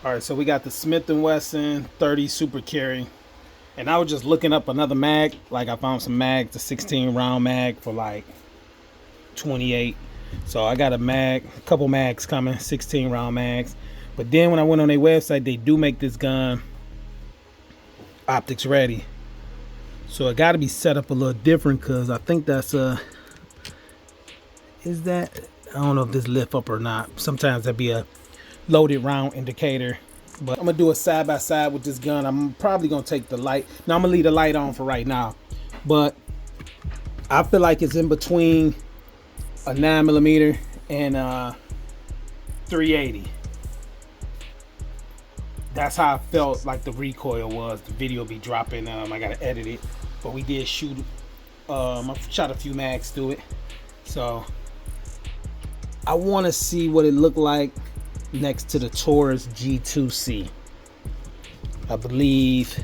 All right, so we got the Smith & Wesson 30 Super Carry. And I was just looking up another mag. Like I found some mags, the 16 round mag for like 28. So I got a couple mags coming, 16 round mags. But then when I went on their website, they do make this gun optics ready. So it got to be set up a little different because I think that's is that, I don't know if this lift up or not. Sometimes that'd be a loaded round indicator. But I'm gonna do a side by side with this gun. I'm probably gonna take the light. Now I'm gonna leave the light on for right now. But I feel like it's in between a 9mm and 380. That's how I felt like the recoil was. The video be dropping. I gotta edit it, but we did shoot. I shot a few mags through it, so I want to see what it looked like next to the Taurus G2C. I believe.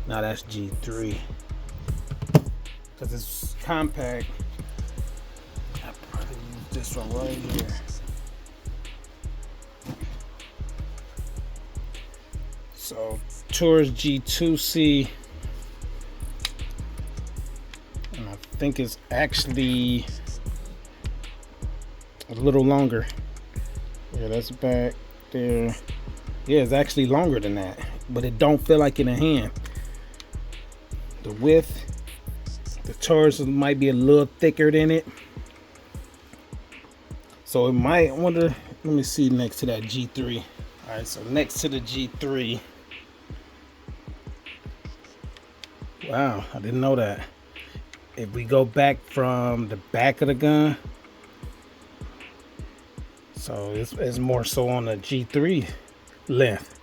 Now that's G3 because it's compact. I probably use this one right here. So Taurus G2C, and I think it's actually a little longer. Yeah, that's back there. Yeah, it's actually longer than that, but it don't feel like in a hand. The width, the Taurus might be a little thicker than it, so it might. I wonder. Let me see next to that G3. All right, so next to the G3. Wow, I didn't know that. If we go back from the back of the gun, so it's more so on the G3 length.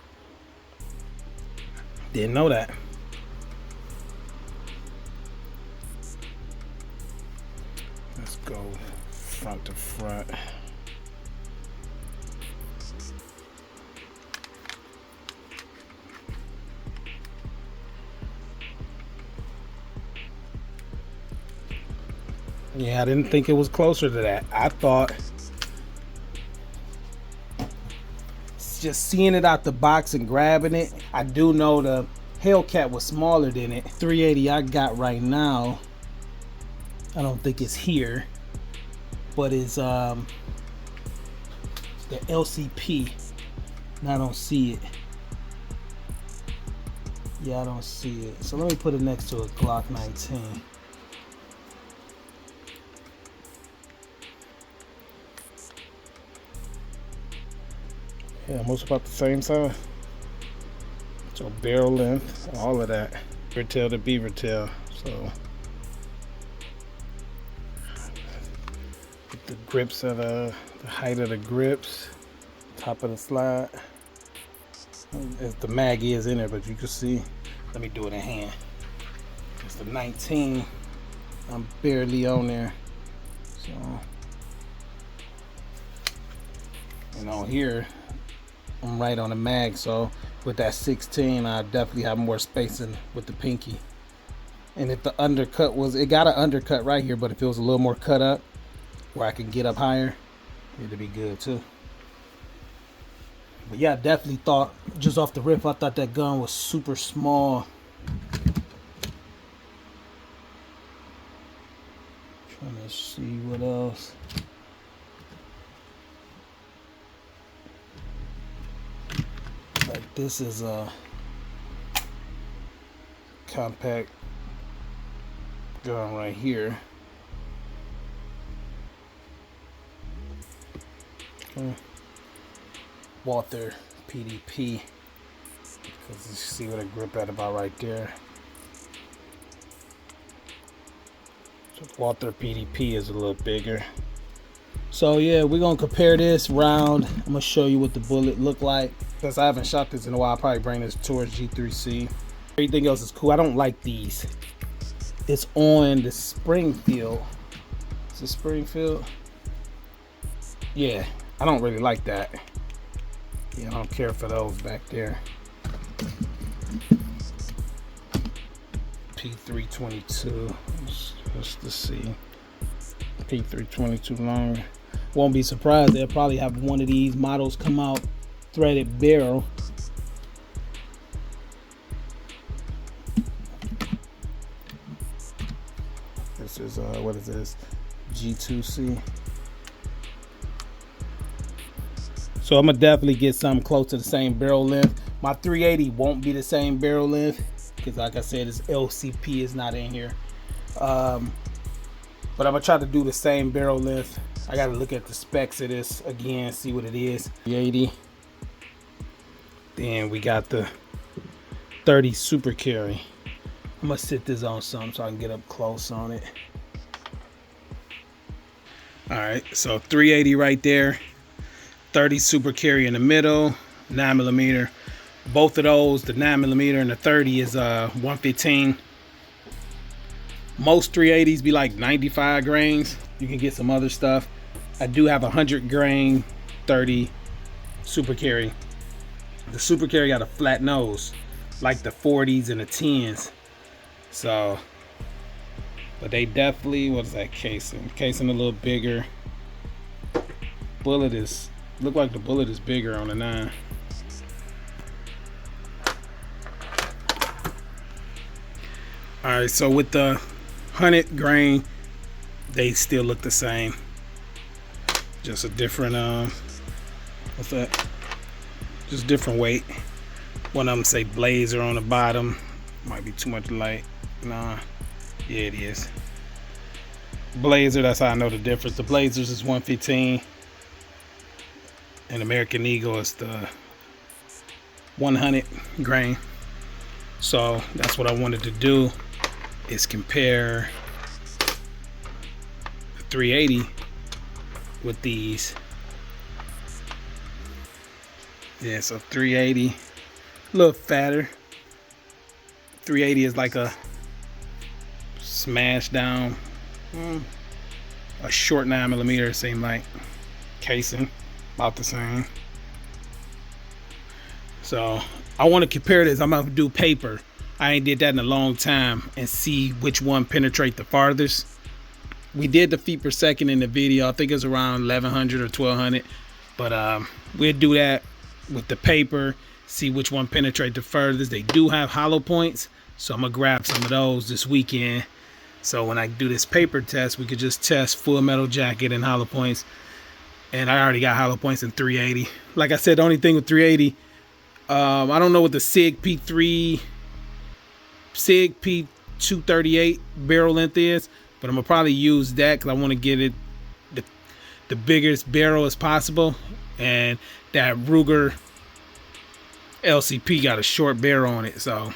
Didn't know that. Let's go front to front. Yeah, I didn't think it was closer to that. I thought, just seeing it out the box and grabbing it, I do know the Hellcat was smaller than it. 380 I got right now, I don't think it's here, but it's the LCP, and I don't see it. Yeah, I don't see it. So let me put it next to a Glock 19. Yeah, almost about the same size. So barrel length, all of that. Beaver tail to beaver tail. So get the grips at the height of the grips, top of the slide. As the mag is in there, but you can see. Let me do it in hand. It's the 19. I'm barely on there. So, and on here, I'm right on the mag, so with that 16 I definitely have more spacing with the pinky. And if the undercut was, it got an undercut right here, but if it was a little more cut up where I can get up higher, it'd be good too. But yeah, I definitely thought, just off the rip, I thought that gun was super small. Trying to see what else. Like this is a compact gun right here. Okay. Walther PDP, because you see what I grip at about right there. So Walther PDP is a little bigger. So yeah, we're gonna compare this round. I'm gonna show you what the bullet look like. Because I haven't shot this in a while, I'll probably bring this towards G3C. Everything else is cool. I don't like these. It's on the Springfield. Is it Springfield? Yeah, I don't really like that. Yeah, I don't care for those back there. P322. Let's see. P322 long. Won't be surprised, they'll probably have one of these models come out threaded barrel. is what is this, G2C. So I'm gonna definitely get something close to the same barrel length. My 380 won't be the same barrel length because, like I said, this LCP is not in here. But I'm gonna try to do the same barrel length. I gotta look at the specs of this again, see what it is. 380. Then we got the 30 Super Carry. I'm gonna sit this on something so I can get up close on it. All right, so 380 right there. 30 Super Carry in the middle, 9mm. Both of those, the 9mm and the 30 is 115. Most 380s be like 95 grains. You can get some other stuff. I do have 100 grain 30 Super Carry. The Super Carry got a flat nose, like the 40s and the 10s. So, but they definitely, what is that casing? Casing a little bigger. Bullet is, look like the bullet is bigger on the 9. All right, so with the 100 grain, they still look the same. Just a different, what's that? Just different weight. One of them say blazer on the bottom. Might be too much light. Nah, yeah, it is. Blazer, that's how I know the difference. The Blazers is 115. And American Eagle is the 100 grain. So that's what I wanted to do, is compare the 380 with these. Yeah, so 380, a little fatter. 380 is like a smash down, a short 9mm, seem like. Casing about the same. So I want to compare this. I'm gonna do paper. I ain't did that in a long time, and see which one penetrate the farthest. We did the feet per second in the video. I think it's around 1100 or 1200, but we'll do that with the paper, see which one penetrate the furthest. They do have hollow points, so I'm gonna grab some of those this weekend. So when I do this paper test, we could just test full metal jacket and hollow points. And I already got hollow points in 380. Like I said, the only thing with 380, I don't know what the SIG P238 barrel length is, but I'm gonna probably use that because I want to get it the biggest barrel as possible. And that Ruger LCP got a short barrel on it. So,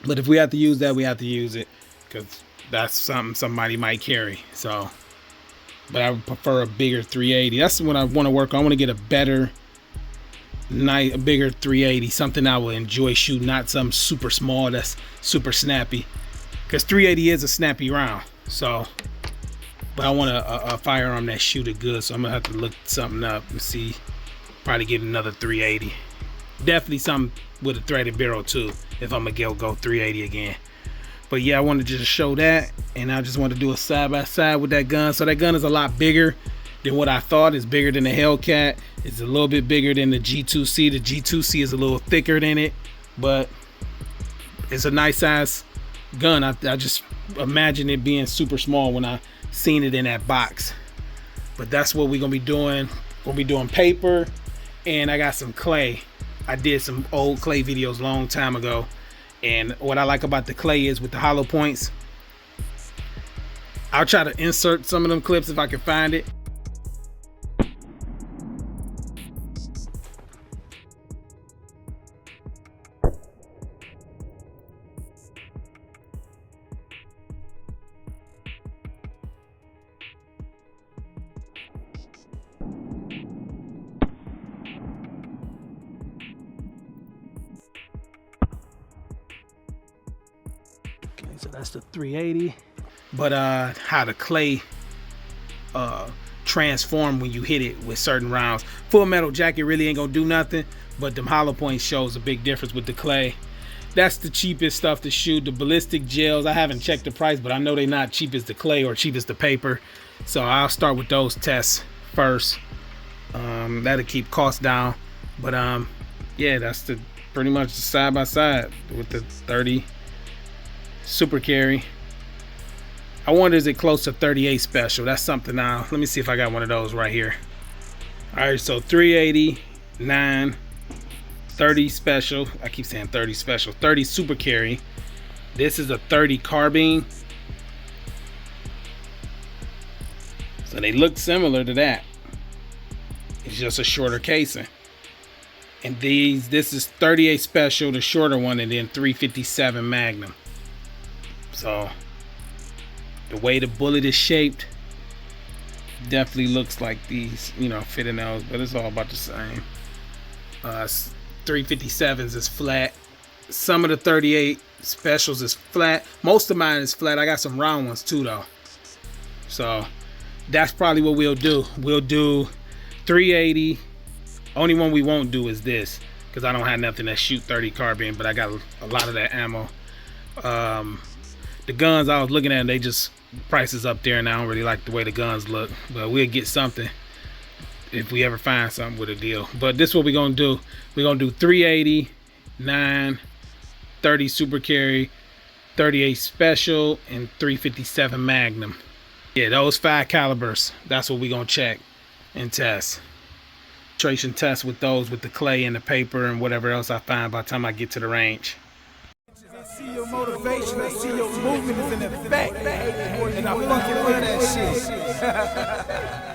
but if we have to use that, we have to use it because that's something somebody might carry. So, but I would prefer a bigger 380. That's what I want to work on. I want to get a better, a bigger 380, something I will enjoy shooting, not some super small that's super snappy, because 380 is a snappy round. So, but I want a firearm that shoot it good, so I'm gonna have to look something up and see, probably get another 380. Definitely something with a threaded barrel too, if I'm gonna go 380 again. But yeah, I wanted to just show that, and I just wanted to do a side by side with that gun. So that gun is a lot bigger than what I thought. It's bigger than the Hellcat. It's a little bit bigger than the G2C. The G2C is a little thicker than it, but it's a nice size gun. I just imagine it being super small when I seen it in that box. But that's what we're gonna be doing. We'll be doing paper, and I got some clay. I did some old clay videos long time ago, and what I like about the clay is with the hollow points, I'll try to insert some of them clips if I can find it. So that's the 380. But how the clay transform when you hit it with certain rounds. Full metal jacket really ain't gonna do nothing, but them hollow points shows a big difference with the clay. That's the cheapest stuff to shoot. The ballistic gels, I haven't checked the price, but I know they're not cheap as the clay or cheap as the paper. So I'll start with those tests first. That'll keep costs down. But yeah, that's the pretty much the side by side with the 30 Super Carry. I wonder, is it close to 38 special? That's something now. Let me see if I got one of those right here. All right, so 380, 9, 30 special. I keep saying 30 special. 30 super carry. This is a 30 carbine. So they look similar to that. It's just a shorter casing. And this is 38 special, the shorter one, and then 357 Magnum. So the way the bullet is shaped definitely looks like these, you know, fit in those, but it's all about the same. 357s is flat. Some of the 38 specials is flat. Most of mine is flat. I got some round ones too though. So that's probably what we'll do. We'll do 380. Only one we won't do is this, because I don't have nothing that shoot 30 carbine, but I got a lot of that ammo. The guns I was looking at, they just prices up there, and I don't really like the way the guns look, but we'll get something if we ever find something with a deal. But this is what we're gonna do. We're gonna do 380, 9, 30 super carry, 38 special, and 357 Magnum. Yeah, those 5 calibers, that's what we're gonna check and test. Penetration test with those, with the clay and the paper and whatever else I find by the time I get to the range. I see your motivation, I see your movement is in effect, and I fucking love that shit.